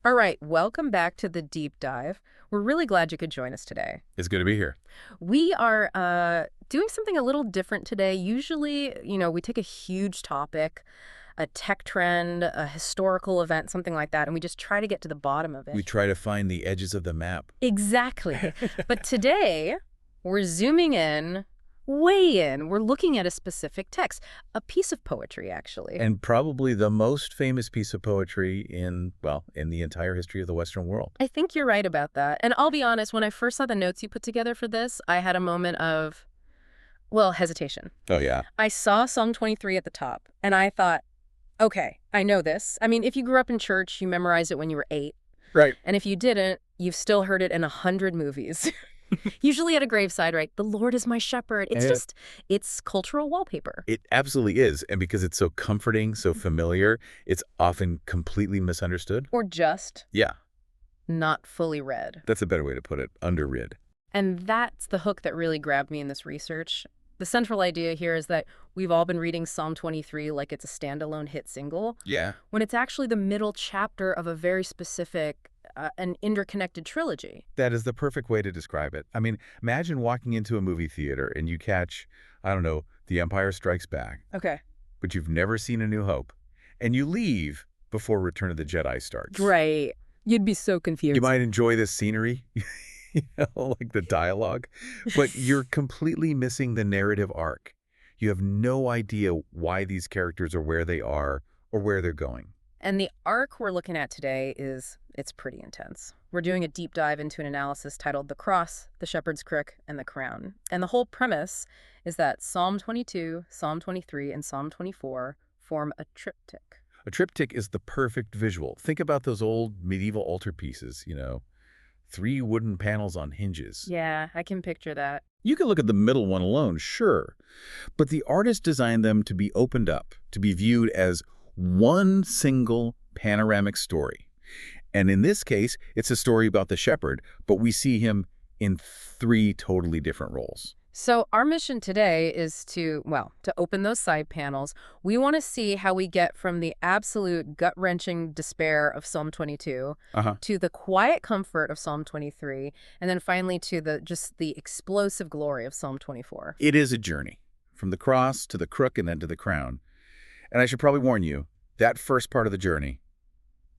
All right, welcome back to the deep dive. We're really glad you could join us today. It's good to be here. We are doing something a little different today. Usually, we take a huge topic, a tech trend, a historical event, something like that, and we just try to get to the bottom of We it. try to find the edges of the map. Exactly. But today, we're zooming in, way in. We're looking at a specific text, a piece of poetry, actually. And probably the most famous piece of poetry in the entire history of the Western world. I think you're right about that. And I'll be honest, when I first saw the notes you put together for this, I had a moment of, hesitation. Oh, yeah. I saw Psalm 23 at the top, and I thought, okay, I know this. I mean, if you grew up in church, you memorized it when you were 8. Right. And if you didn't, you've still heard it in 100 movies. Usually at a graveside, right? The Lord is my shepherd. It's cultural wallpaper. It absolutely is. And because it's so comforting, so familiar, it's often completely misunderstood. Or just Yeah, not fully read. that's a better way to put it. Underread. And that's the hook that really grabbed me in this research. The central idea here is that we've all been reading Psalm 23 like it's a standalone hit single, Yeah. when it's actually the middle chapter of a very specific and interconnected trilogy. That is the perfect way to describe it. I mean, imagine walking into a movie theater and you catch, I don't know, The Empire Strikes Back, Okay. but you've never seen A New Hope, and you leave before Return of the Jedi starts. Right. You'd be so confused. You might enjoy the scenery, like the dialogue, but you're completely missing the narrative arc. You have no idea why these characters are where they are or where they're going. And the arc we're looking at today it's pretty intense. We're doing a deep dive into an analysis titled The Cross, the Shepherd's Crook, and the Crown. And the whole premise is that Psalm 22, Psalm 23, and Psalm 24 form a triptych. A triptych is the perfect visual. Think about those old medieval altarpieces, 3 wooden panels on hinges. Yeah, I can picture that. You can look at the middle one alone, sure, but the artist designed them to be opened up, to be viewed as one single panoramic story. And in this case, it's a story about the shepherd, but we see him in 3 totally different roles. So our mission today is to open those side panels. We want to see how we get from the absolute gut-wrenching despair of Psalm 22 to the quiet comfort of Psalm 23, and then finally to the explosive glory of Psalm 24. It is a journey, from the cross to the crook and then to the crown. And I should probably warn you, that first part of the journey,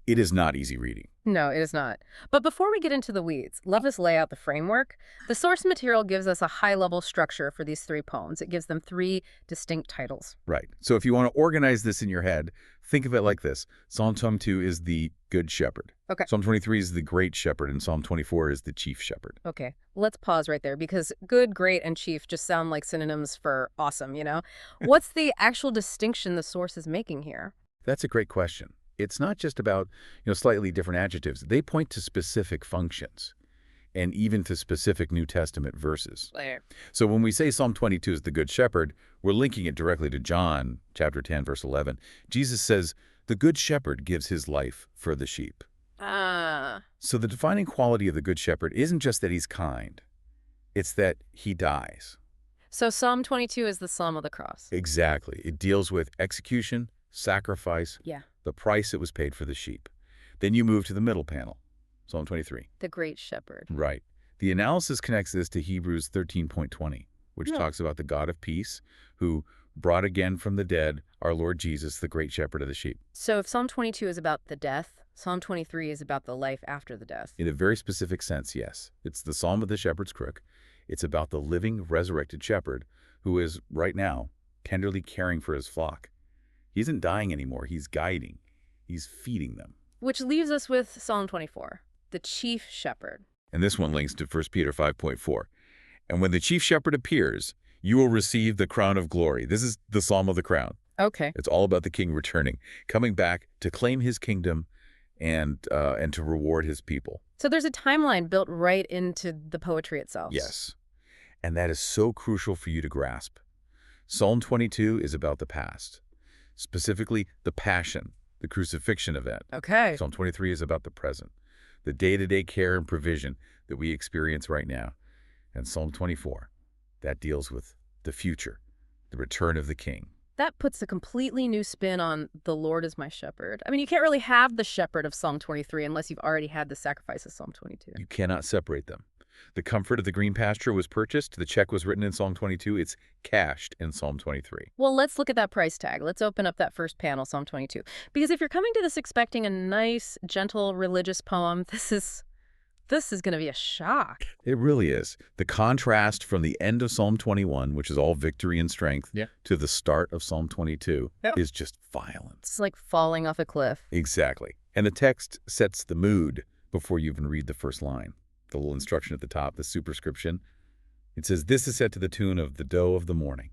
it is not easy reading. No, it is not. But before we get into the weeds, let us lay out the framework. The source material gives us a high-level structure for these 3 poems. It gives them 3 distinct titles. Right. So if you want to organize this in your head, think of it like this. Psalm 22 is the Good Shepherd. Okay. Psalm 23 is the Great Shepherd, and Psalm 24 is the Chief Shepherd. Okay, let's pause right there because good, great, and chief just sound like synonyms for awesome, What's the actual distinction the source is making here? That's a great question. It's not just about, slightly different adjectives. They point to specific functions and even to specific New Testament verses. There. So when we say Psalm 22 is the Good Shepherd, we're linking it directly to John chapter 10, verse 11. Jesus says, the Good Shepherd gives his life for the sheep. So the defining quality of the Good Shepherd isn't just that he's kind. It's that he dies. So Psalm 22 is the Psalm of the Cross. Exactly. It deals with execution, sacrifice, Yeah. the price that was paid for the sheep. Then you move to the middle panel, Psalm 23. The Great Shepherd. Right. The analysis connects this to Hebrews 13:20, which talks about the God of peace who brought again from the dead our Lord Jesus, the great shepherd of the sheep. So if Psalm 22 is about the death, Psalm 23 is about the life after the death. In a very specific sense, yes. It's the Psalm of the Shepherd's Crook. It's about the living, resurrected shepherd who is, right now, tenderly caring for his flock. He isn't dying anymore. He's guiding. He's feeding them. Which leaves us with Psalm 24, the chief shepherd. And this one links to 1 Peter 5:4. And when the chief shepherd appears, you will receive the crown of glory. This is the Psalm of the Crown. Okay. It's all about the king returning, coming back to claim his kingdom and to reward his people. So there's a timeline built right into the poetry itself. Yes. And that is so crucial for you to grasp. Psalm 22 is about the past, specifically the passion, the crucifixion event. Okay. Psalm 23 is about the present, the day-to-day care and provision that we experience right now. And Psalm 24, that deals with the future, the return of the king. That puts a completely new spin on "the Lord is my shepherd." I mean, you can't really have the shepherd of Psalm 23 unless you've already had the sacrifice of Psalm 22. You cannot separate them. The comfort of the green pasture was purchased. The check was written in Psalm 22. It's cashed in Psalm 23. Well, let's look at that price tag. Let's open up that first panel, Psalm 22. Because if you're coming to this expecting a nice, gentle, religious poem, this is going to be a shock. It really is. The contrast from the end of Psalm 21, which is all victory and strength, to the start of Psalm 22 is just violence. It's like falling off a cliff. Exactly. And the text sets the mood before you even read the first line. The little instruction at the top, the superscription. It says, "This is set to the tune of the doe of the morning."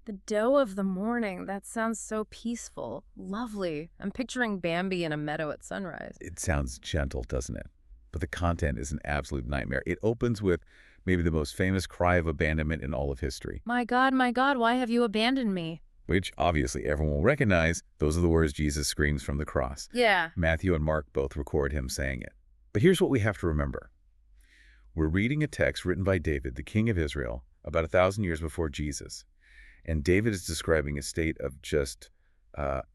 The doe of the morning. That sounds so peaceful. Lovely. I'm picturing Bambi in a meadow at sunrise. It sounds gentle, doesn't it? But the content is an absolute nightmare. It opens with maybe the most famous cry of abandonment in all of history. My God, why have you abandoned me? Which, obviously, everyone will recognize. Those are the words Jesus screams from the cross. Yeah. Matthew and Mark both record him saying it. But here's what we have to remember. We're reading a text written by David, the king of Israel, about 1,000 years before Jesus. And David is describing a state of just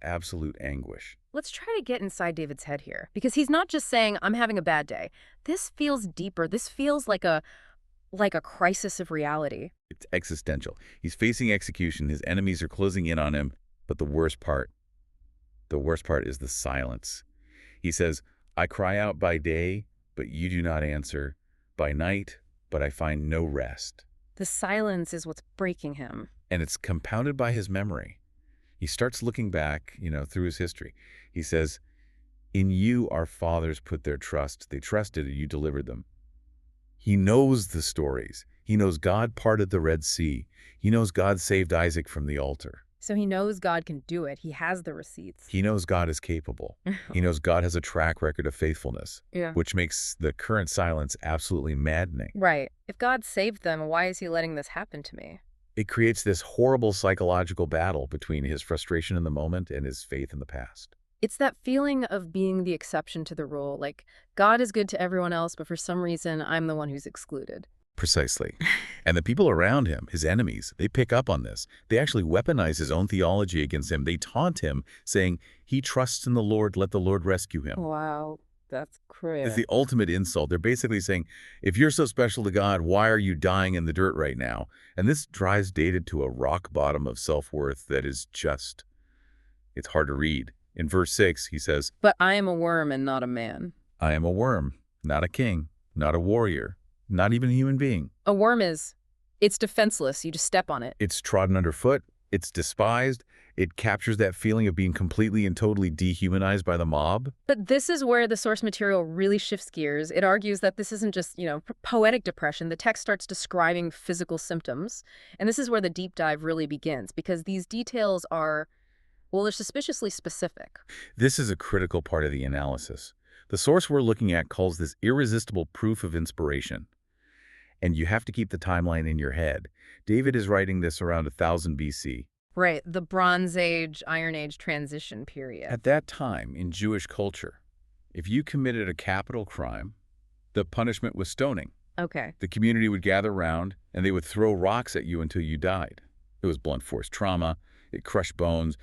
absolute anguish. Let's try to get inside David's head here, because he's not just saying, I'm having a bad day. This feels deeper. This feels like a crisis of reality. It's existential. He's facing execution. His enemies are closing in on him. But the worst part is the silence. He says, "I cry out by day, but you do not answer. By night, but I find no rest." The silence is what's breaking him. And it's compounded by his memory. He starts looking back, through his history. He says, "In you our fathers put their trust. They trusted and you delivered them." He knows the stories. He knows God parted the Red Sea. He knows God saved Isaac from the altar. So he knows God can do it. He has the receipts. He knows God is capable. He knows God has a track record of faithfulness, which makes the current silence absolutely maddening. Right. If God saved them, why is he letting this happen to me? It creates this horrible psychological battle between his frustration in the moment and his faith in the past. It's that feeling of being the exception to the rule. Like, God is good to everyone else, but for some reason, I'm the one who's excluded. Precisely. And the people around him, his enemies, they pick up on this. They actually weaponize his own theology against him. They taunt him, saying, "He trusts in the Lord, let the Lord rescue him." Wow, that's crazy. It's the ultimate insult. They're basically saying, if you're so special to God, why are you dying in the dirt right now? And this drives David to a rock bottom of self-worth that is just, it's hard to read. In verse 6, he says, "But I am a worm and not a man." I am a worm, not a king, not a warrior, not even a human being. A worm it's defenseless. You just step on it. It's trodden underfoot. It's despised. It captures that feeling of being completely and totally dehumanized by the mob. But this is where the source material really shifts gears. It argues that this isn't just, poetic depression. The text starts describing physical symptoms. And this is where the deep dive really begins, because these details are, well, they're suspiciously specific. This is a critical part of the analysis. The source we're looking at calls this irresistible proof of inspiration. And you have to keep the timeline in your head. David is writing this around 1000 BC. Right, the Bronze Age, Iron Age transition period. At that time, in Jewish culture, if you committed a capital crime, the punishment was stoning. Okay. The community would gather around, and they would throw rocks at you until you died. It was blunt force trauma. It crushed bones.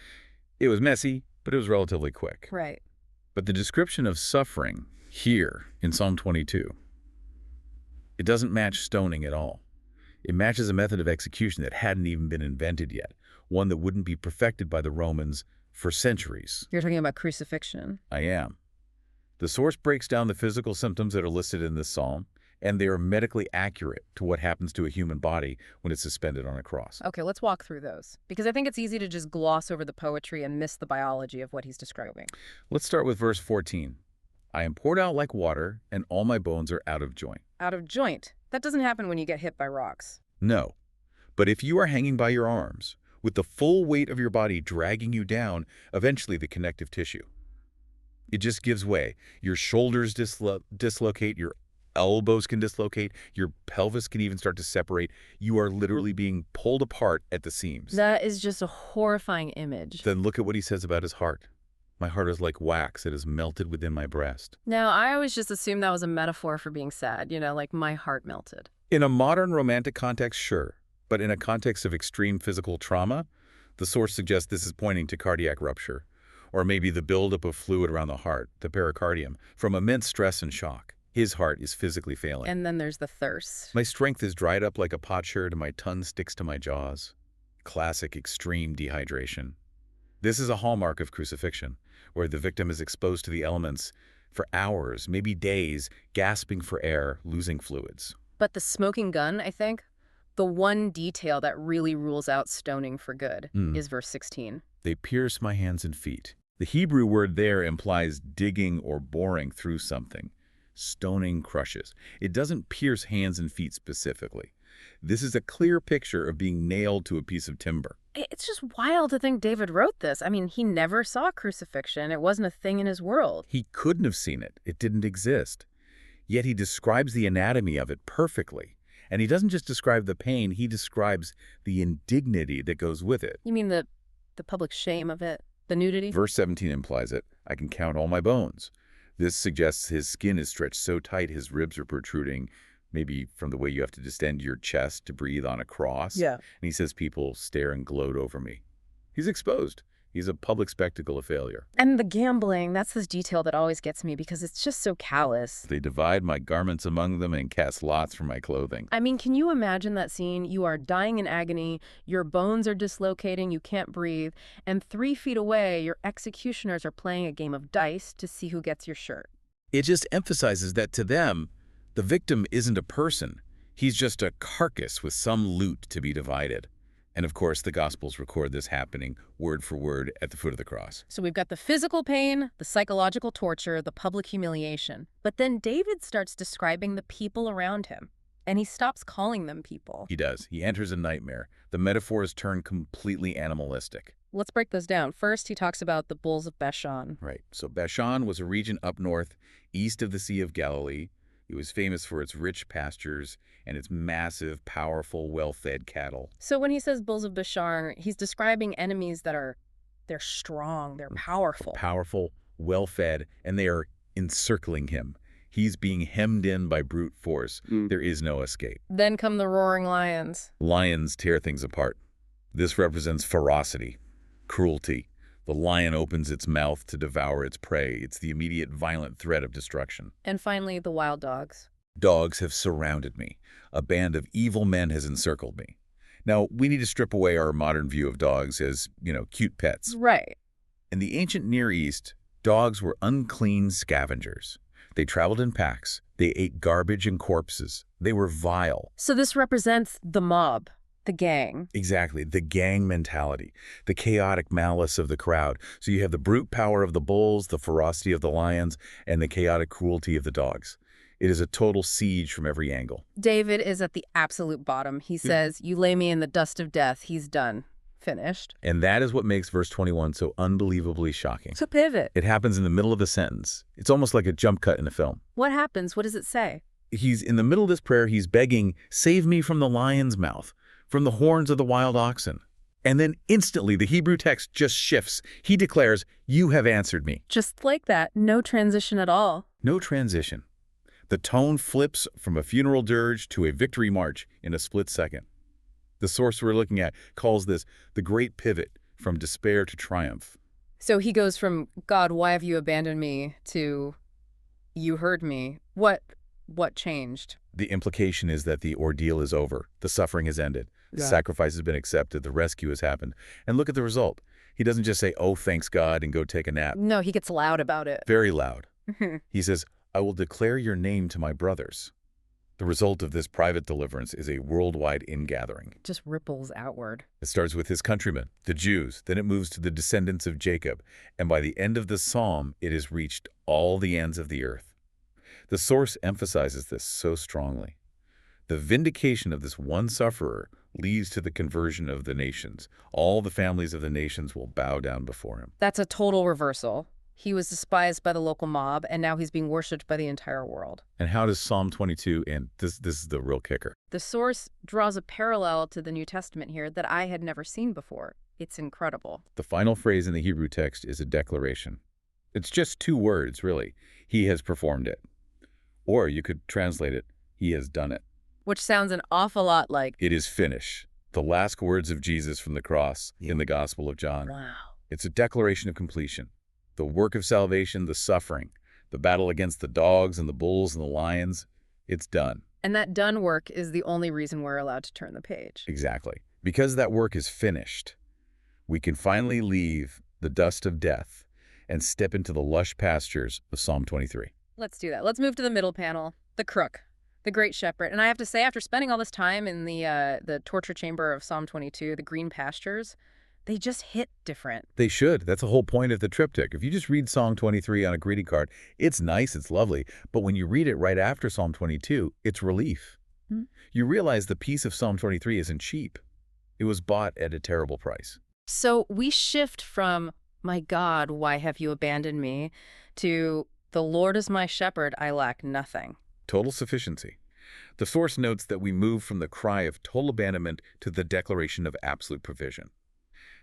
It was messy, but it was relatively quick. Right. But the description of suffering here in Psalm 22, it doesn't match stoning at all. It matches a method of execution that hadn't even been invented yet, one that wouldn't be perfected by the Romans for centuries. You're talking about crucifixion. I am. The source breaks down the physical symptoms that are listed in this psalm, and they are medically accurate to what happens to a human body when it's suspended on a cross. Okay, let's walk through those, because I think it's easy to just gloss over the poetry and miss the biology of what he's describing. Let's start with verse 14. I am poured out like water, and all my bones are out of joint. Out of joint? That doesn't happen when you get hit by rocks. No. But if you are hanging by your arms, with the full weight of your body dragging you down, eventually the connective tissue, it just gives way. Your shoulders dislocate, your elbows can dislocate, your pelvis can even start to separate. You are literally being pulled apart at the seams. That is just a horrifying image. Then look at what he says about his heart. My heart is like wax. It is melted within my breast. Now, I always just assumed that was a metaphor for being sad, like my heart melted. In a modern romantic context, sure. But in a context of extreme physical trauma, The source suggests this is pointing to cardiac rupture, or maybe the buildup of fluid around the heart, the pericardium, from immense stress and shock. His heart is physically failing. And then there's the thirst. My strength is dried up like a potsherd and my tongue sticks to my jaws. Classic extreme dehydration. This is a hallmark of crucifixion, where the victim is exposed to the elements for hours, maybe days, gasping for air, losing fluids. But the smoking gun, I think, the one detail that really rules out stoning for good is verse 16. They pierce my hands and feet. The Hebrew word there implies digging or boring through something. Stoning crushes. It doesn't pierce hands and feet specifically. This is a clear picture of being nailed to a piece of timber. It's just wild to think David wrote this. I mean, he never saw crucifixion. It wasn't a thing in his world. He couldn't have seen it. It didn't exist. Yet he describes the anatomy of it perfectly. And he doesn't just describe the pain, he describes the indignity that goes with it. You mean the public shame of it? The nudity? Verse 17 implies it. I can count all my bones. This suggests his skin is stretched so tight his ribs are protruding, maybe from the way you have to distend your chest to breathe on a cross. Yeah. And he says people stare and gloat over me. He's exposed. He's a public spectacle of failure. And the gambling, that's this detail that always gets me because it's just so callous. They divide my garments among them and cast lots for my clothing. I mean, can you imagine that scene? You are dying in agony, your bones are dislocating, you can't breathe, and 3 feet away, your executioners are playing a game of dice to see who gets your shirt. It just emphasizes that to them, the victim isn't a person. He's just a carcass with some loot to be divided. And of course, the Gospels record this happening word for word at the foot of the cross. So we've got the physical pain, the psychological torture, the public humiliation. But then David starts describing the people around him, and he stops calling them people. He does. He enters a nightmare. The metaphors turn completely animalistic. Let's break those down. First, he talks about the bulls of Bashan. Right. So Bashan was a region up north, east of the Sea of Galilee. It was famous for its rich pastures and its massive, powerful, well-fed cattle. So when he says bulls of Bashan, he's describing enemies they're strong, they're powerful. Powerful, well-fed, and they are encircling him. He's being hemmed in by brute force. There is no escape. Then come the roaring lions. Lions tear things apart. This represents ferocity, cruelty. The lion opens its mouth to devour its prey. It's the immediate violent threat of destruction. And finally, the wild dogs. Dogs have surrounded me. A band of evil men has encircled me. Now, we need to strip away our modern view of dogs as, cute pets. Right. In the ancient Near East, dogs were unclean scavengers. They traveled in packs. They ate garbage and corpses. They were vile. So this represents the mob. The gang. Exactly. The gang mentality, the chaotic malice of the crowd. So you have the brute power of the bulls, the ferocity of the lions, and the chaotic cruelty of the dogs. It is a total siege from every angle. David is at the absolute bottom. He says, you lay me in the dust of death. He's done. Finished. And that is what makes verse 21 so unbelievably shocking. It's a pivot. It happens in the middle of a sentence. It's almost like a jump cut in a film. What happens? What does it say? He's in the middle of this prayer. He's begging, save me from the lion's mouth, from the horns of the wild oxen. And then instantly the Hebrew text just shifts. He declares, you have answered me. Just like that. No transition at all. No transition. The tone flips from a funeral dirge to a victory march in a split second. The source we're looking at calls this the great pivot from despair to triumph. So he goes from, God, why have you abandoned me, to, you heard me. What changed? The implication is that the ordeal is over. The suffering has ended. The sacrifice has been accepted. The rescue has happened. And look at the result. He doesn't just say, oh, thanks God, and go take a nap. No, he gets loud about it. Very loud. He says, I will declare your name to my brothers. The result of this private deliverance is a worldwide ingathering. Just ripples outward. It starts with his countrymen, the Jews. Then it moves to the descendants of Jacob. And by the end of the psalm, it has reached all the ends of the earth. The source emphasizes this so strongly. The vindication of this one sufferer leads to the conversion of the nations. All the families of the nations will bow down before him. That's a total reversal. He was despised by the local mob, and now he's being worshipped by the entire world. And how does Psalm 22 end? This is the real kicker. The source draws a parallel to the New Testament here that I had never seen before. It's incredible. The final phrase in the Hebrew text is a declaration. It's just 2 words, really. He has performed it. Or you could translate it, he has done it. Which sounds an awful lot like, it is finished. the last words of Jesus from the cross in the Gospel of John. Wow. It's a declaration of completion. The work of salvation, the suffering, the battle against the dogs and the bulls and the lions, it's done. And that done work is the only reason we're allowed to turn the page. Exactly. Because that work is finished, we can finally leave the dust of death and step into the lush pastures of Psalm 23. Let's do that. Let's move to the middle panel, the Crook, the great shepherd. And I have to say, after spending all this time in the torture chamber of Psalm 22, the green pastures, they just hit different. They should. That's the whole point of the triptych. If you just read Psalm 23 on a greeting card, it's nice, it's lovely. But when you read it right after Psalm 22, it's relief. You realize the piece of Psalm 23 isn't cheap. It was bought at a terrible price. So we shift from, my God, why have you abandoned me, to, the Lord is my shepherd, I lack nothing. Total sufficiency. The source notes that we move from the cry of total abandonment to the declaration of absolute provision.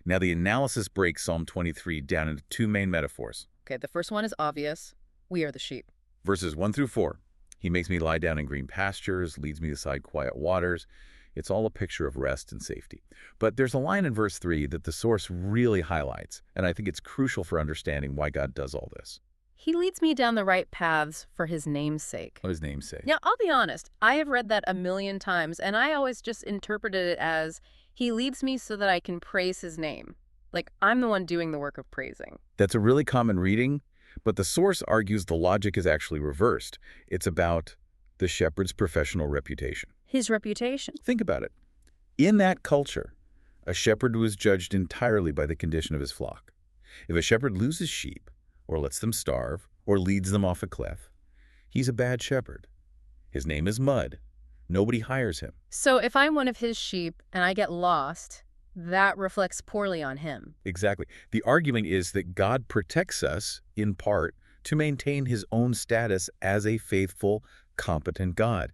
Now, the analysis breaks Psalm 23 down into two main metaphors. Okay, the first one is obvious. We are the sheep. Verses 1 through 4. He makes me lie down in green pastures, leads me beside quiet waters. It's all a picture of rest and safety. But there's a line in verse 3 that the source really highlights, and I think it's crucial for understanding why God does all this. He leads me down the right paths for his name's sake. What does his name say? Now, I'll be honest. I have read that a million times, and I always just interpreted it as, he leads me so that I can praise his name. Like, I'm the one doing the work of praising. That's a really common reading, but the source argues the logic is actually reversed. It's about the shepherd's professional reputation. His reputation. Think about it. In that culture, a shepherd was judged entirely by the condition of his flock. If a shepherd loses sheep, or lets them starve, or leads them off a cliff, he's a bad shepherd. His name is mud. Nobody hires him. So if I'm one of his sheep and I get lost, that reflects poorly on him. Exactly. The argument is that God protects us, in part, to maintain his own status as a faithful, competent God.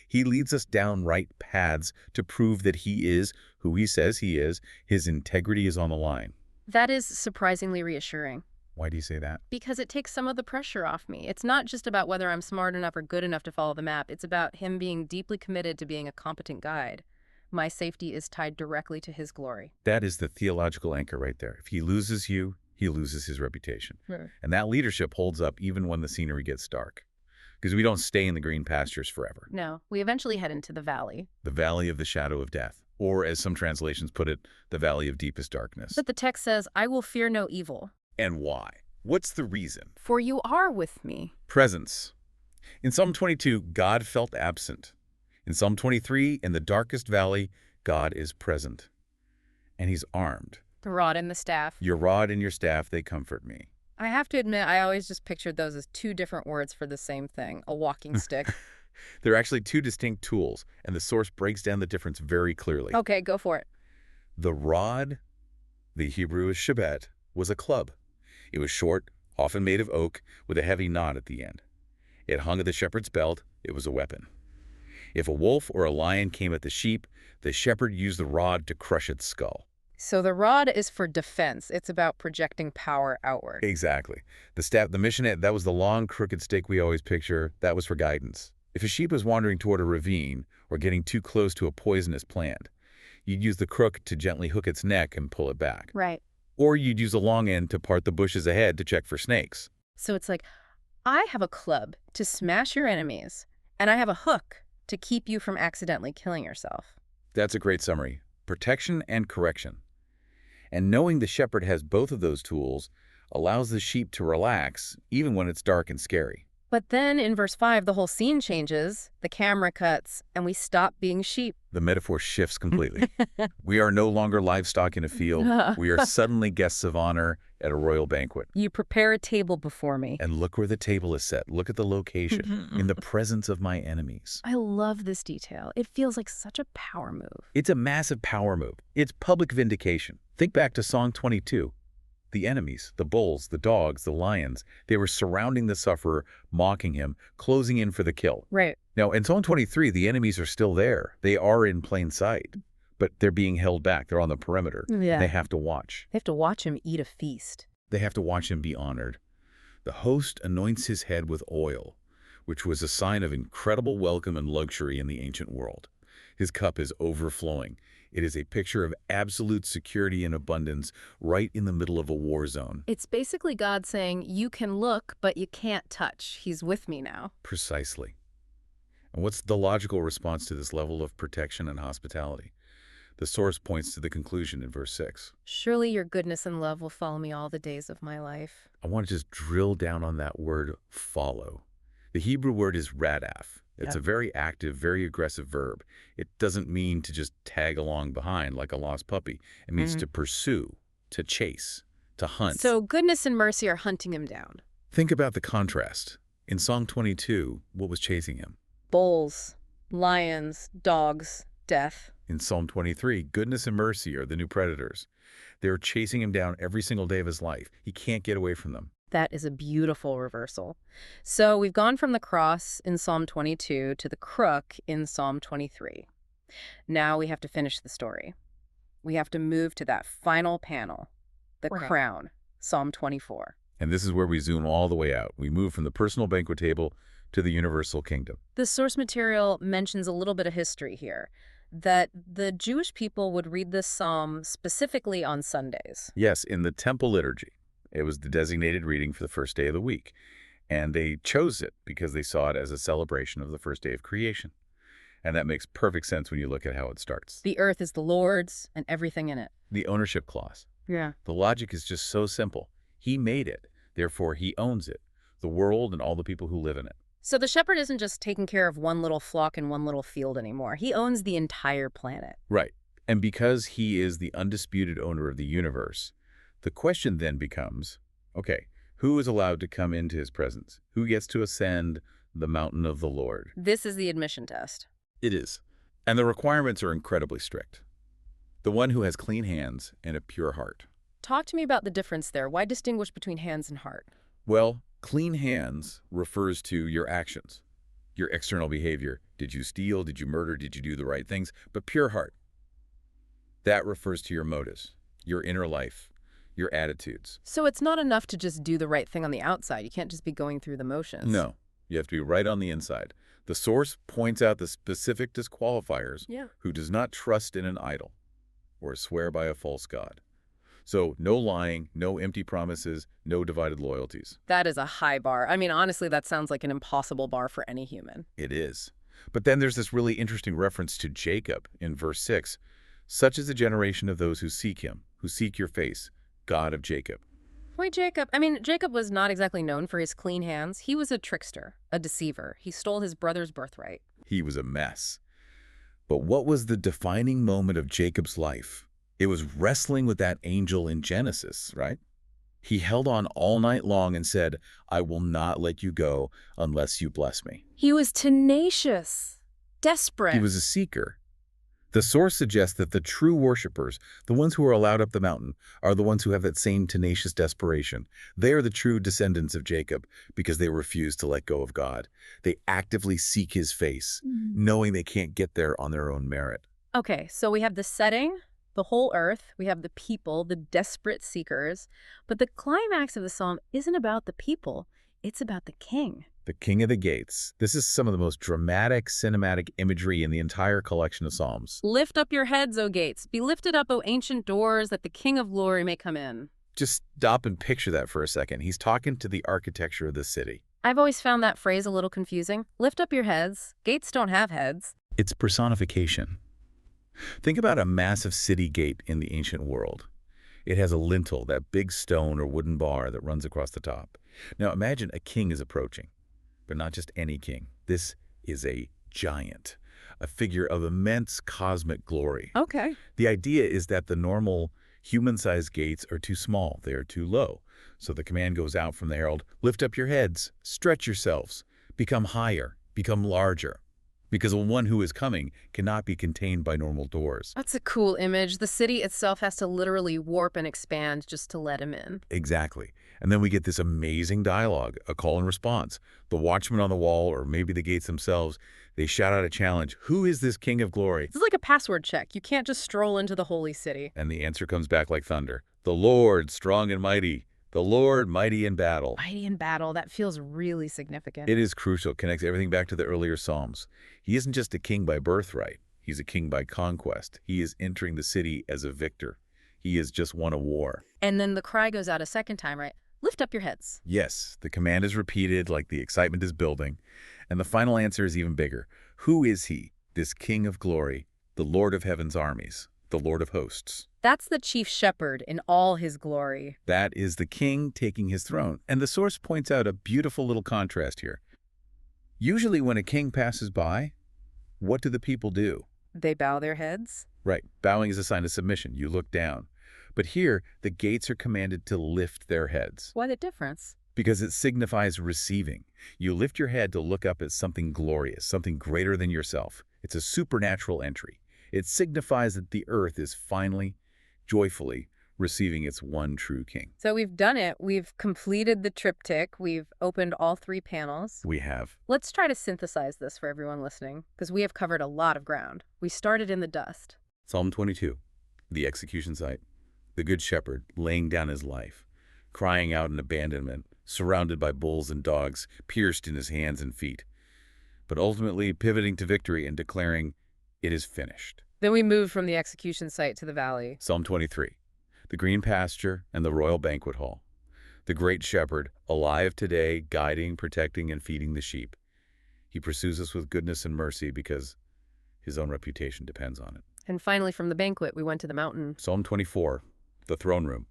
He leads us down right paths to prove that he is who he says he is. His integrity is on the line. That is surprisingly reassuring. Why do you say that? Because it takes some of the pressure off me. It's not just about whether I'm smart enough or good enough to follow the map. It's about him being deeply committed to being a competent guide. My safety is tied directly to his glory. That is the theological anchor right there. If he loses you, he loses his reputation. Right. And that leadership holds up even when the scenery gets dark. Because we don't stay in the green pastures forever. No, we eventually head into the valley. The valley of the shadow of death. Or, as some translations put it, the valley of deepest darkness. But the text says, I will fear no evil. And why? What's the reason? For you are with me. Presence. In Psalm 22, God felt absent. In Psalm 23, in the darkest valley, God is present. And he's armed. The rod and the staff. Your rod and your staff, they comfort me. I have to admit, I always just pictured those as two different words for the same thing, a walking stick. They're actually two distinct tools, and the source breaks down the difference very clearly. Okay, go for it. The rod, the Hebrew is shebet, was a club. It was short, often made of oak, with a heavy knot at the end. It hung at the shepherd's belt. It was a weapon. If a wolf or a lion came at the sheep, the shepherd used the rod to crush its skull. So the rod is for defense. It's about projecting power outward. Exactly. The staff, the missionette, that was the long, crooked stick we always picture. That was for guidance. If a sheep was wandering toward a ravine or getting too close to a poisonous plant, you'd use the crook to gently hook its neck and pull it back. Right. Or you'd use a long end to part the bushes ahead to check for snakes. So it's like, I have a club to smash your enemies, and I have a hook to keep you from accidentally killing yourself. That's a great summary. Protection and correction. And knowing the shepherd has both of those tools allows the sheep to relax, even when it's dark and scary. But then in verse 5, the whole scene changes, the camera cuts, and we stop being sheep. The metaphor shifts completely. We are no longer livestock in a field. We are suddenly guests of honor at a royal banquet. You prepare a table before me. And look where the table is set. Look at the location, in the presence of my enemies. I love this detail. It feels like such a power move. It's a massive power move. It's public vindication. Think back to Psalm 22. The enemies, the bulls, the dogs, the lions, they were surrounding the sufferer, mocking him, closing in for the kill. Right. Now, in Psalm 23, the enemies are still there. They are in plain sight, but they're being held back. They're on the perimeter. Yeah. They have to watch. They have to watch him eat a feast. They have to watch him be honored. The host anoints his head with oil, which was a sign of incredible welcome and luxury in the ancient world. His cup is overflowing. It is a picture of absolute security and abundance right in the middle of a war zone. It's basically God saying, you can look, but you can't touch. He's with me now. Precisely. And what's the logical response to this level of protection and hospitality? The source points to the conclusion in verse 6. Surely your goodness and love will follow me all the days of my life. I want to just drill down on that word, follow. The Hebrew word is radaf. It's a very active, very aggressive verb. It doesn't mean to just tag along behind like a lost puppy. It means to pursue, to chase, to hunt. So goodness and mercy are hunting him down. Think about the contrast. In Psalm 22, what was chasing him? Bulls, lions, dogs, death. In Psalm 23, goodness and mercy are the new predators. They're chasing him down every single day of his life. He can't get away from them. That is a beautiful reversal. So we've gone from the cross in Psalm 22 to the crook in Psalm 23. Now we have to finish the story. We have to move to that final panel, the crown, Psalm 24. And this is where we zoom all the way out. We move from the personal banquet table to the universal kingdom. The source material mentions a little bit of history here, that the Jewish people would read this psalm specifically on Sundays. Yes, in the temple liturgy. It was the designated reading for the first day of the week. And they chose it because they saw it as a celebration of the first day of creation. And that makes perfect sense when you look at how it starts. The earth is the Lord's and everything in it. The ownership clause. Yeah. The logic is just so simple. He made it, therefore he owns it, the world and all the people who live in it. So the shepherd isn't just taking care of one little flock in one little field anymore. He owns the entire planet. Right. And because he is the undisputed owner of the universe, the question then becomes, okay, who is allowed to come into his presence? Who gets to ascend the mountain of the Lord? This is the admission test. It is. And the requirements are incredibly strict. The one who has clean hands and a pure heart. Talk to me about the difference there. Why distinguish between hands and heart? Well, clean hands refers to your actions, your external behavior. Did you steal? Did you murder? Did you do the right things? But pure heart, that refers to your motives, your inner life, your attitudes. So it's not enough to just do the right thing on the outside. You can't just be going through the motions. No, you have to be right on the inside. The source points out the specific disqualifiers who does not trust in an idol or swear by a false god. So no lying, no empty promises, no divided loyalties. That is a high bar. I mean, honestly, that sounds like an impossible bar for any human. It is. But then there's this really interesting reference to Jacob in verse 6. Such is the generation of those who seek him, who seek your face, God of Jacob. Why Jacob? I mean, Jacob was not exactly known for his clean hands. He was a trickster, a deceiver. He stole his brother's birthright. He was a mess. But what was the defining moment of Jacob's life? It was wrestling with that angel in Genesis, right? He held on all night long and said, I will not let you go unless you bless me. He was tenacious, desperate. He was a seeker. The source suggests that the true worshipers, the ones who are allowed up the mountain, are the ones who have that same tenacious desperation. They are the true descendants of Jacob because they refuse to let go of God. They actively seek his face, knowing they can't get there on their own merit. Okay, so we have the setting, the whole earth, we have the people, the desperate seekers, but the climax of the psalm isn't about the people, it's about the king. The King of the Gates. This is some of the most dramatic cinematic imagery in the entire collection of Psalms. Lift up your heads, O gates. Be lifted up, O ancient doors, that the King of glory may come in. Just stop and picture that for a second. He's talking to the architecture of the city. I've always found that phrase a little confusing. Lift up your heads. Gates don't have heads. It's personification. Think about a massive city gate in the ancient world. It has a lintel, that big stone or wooden bar that runs across the top. Now imagine a king is approaching. But not just any king. This is a giant, a figure of immense cosmic glory. Okay. The idea is that the normal human-sized gates are too small. They are too low. So the command goes out from the herald, lift up your heads, stretch yourselves, become higher, become larger. Because the one who is coming cannot be contained by normal doors. That's a cool image. The city itself has to literally warp and expand just to let him in. Exactly. And then we get this amazing dialogue, a call and response. The watchman on the wall, or maybe the gates themselves, they shout out a challenge. Who is this King of Glory? It's like a password check. You can't just stroll into the holy city. And the answer comes back like thunder. The Lord, strong and mighty. The Lord, mighty in battle. Mighty in battle. That feels really significant. It is crucial. It connects everything back to the earlier Psalms. He isn't just a king by birthright. He's a king by conquest. He is entering the city as a victor. He has just won a war. And then the cry goes out a second time, right? Lift up your heads. Yes, the command is repeated like the excitement is building. And the final answer is even bigger. Who is he, this king of glory, the Lord of heaven's armies, the Lord of hosts? That's the chief shepherd in all his glory. That is the king taking his throne. And the source points out a beautiful little contrast here. Usually when a king passes by, what do the people do? They bow their heads? Right. Bowing is a sign of submission. You look down. But here, the gates are commanded to lift their heads. Why the difference? Because it signifies receiving. You lift your head to look up at something glorious, something greater than yourself. It's a supernatural entry. It signifies that the earth is finally, joyfully, receiving its one true king. So we've done it. We've completed the triptych. We've opened all 3 panels. We have. Let's try to synthesize this for everyone listening, because we have covered a lot of ground. We started in the dust. Psalm 22, the execution site. The Good Shepherd laying down his life, crying out in abandonment, surrounded by bulls and dogs, pierced in his hands and feet, but ultimately pivoting to victory and declaring, "It is finished." Then we moved from the execution site to the valley. Psalm 23, the green pasture and the royal banquet hall. The great shepherd, alive today, guiding, protecting, and feeding the sheep. He pursues us with goodness and mercy because his own reputation depends on it. And finally, from the banquet, we went to the mountain. Psalm 24, the throne room.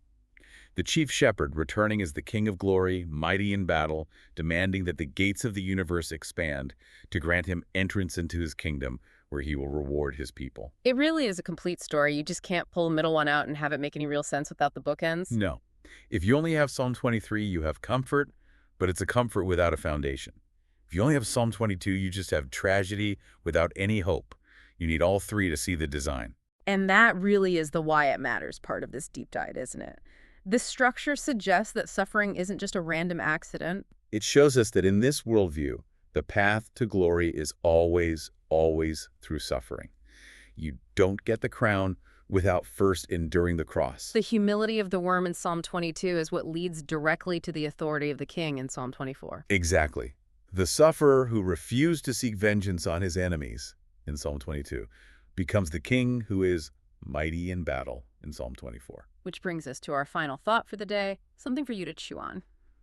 The chief shepherd returning as the king of glory, mighty in battle, demanding that the gates of the universe expand to grant him entrance into his kingdom where he will reward his people. It really is a complete story. You just can't pull a middle one out and have it make any real sense without the bookends. No. If you only have Psalm 23, you have comfort, but it's a comfort without a foundation. If you only have Psalm 22, you just have tragedy without any hope. You need all 3 to see the design. And that really is the why it matters part of this deep dive, isn't it? This structure suggests that suffering isn't just a random accident. It shows us that in this worldview, the path to glory is always, always through suffering. You don't get the crown without first enduring the cross. The humility of the worm in Psalm 22 is what leads directly to the authority of the king in Psalm 24. Exactly. The sufferer who refused to seek vengeance on his enemies in Psalm 22 becomes the king who is mighty in battle in Psalm 24. Which brings us to our final thought for the day, something for you to chew on.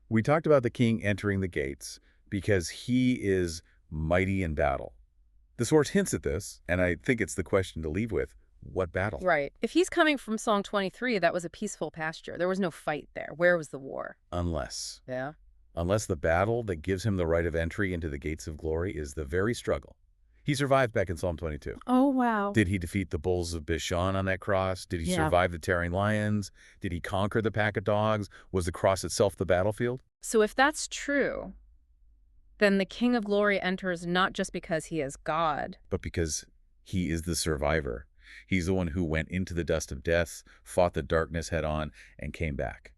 We talked about the king entering the gates because he is mighty in battle. The source hints at this, and I think it's the question to leave with. What battle? Right. If he's coming from Psalm 23, that was a peaceful pasture. There was no fight there. Where was the war? Unless. Yeah. Unless the battle that gives him the right of entry into the gates of glory is the very struggle. He survived back in Psalm 22. Oh, wow. Did he defeat the bulls of Bashan on that cross? Did he survive the tearing lions? Did he conquer the pack of dogs? Was the cross itself the battlefield? So if that's true, then the King of Glory enters not just because he is God, but because he is the survivor. He's the one who went into the dust of death, fought the darkness head on, and came back.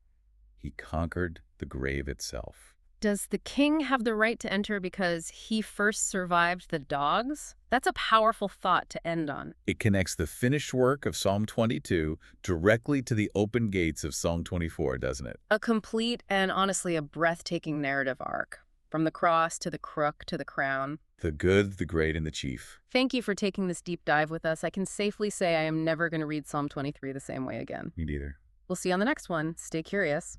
He conquered the grave itself. Does the king have the right to enter because he first survived the dogs? That's a powerful thought to end on. It connects the finished work of Psalm 22 directly to the open gates of Psalm 24, doesn't it? A complete and honestly a breathtaking narrative arc. From the cross to the crook to the crown. The good, the great, and the chief. Thank you for taking this deep dive with us. I can safely say I am never going to read Psalm 23 the same way again. Me neither. We'll see you on the next one. Stay curious.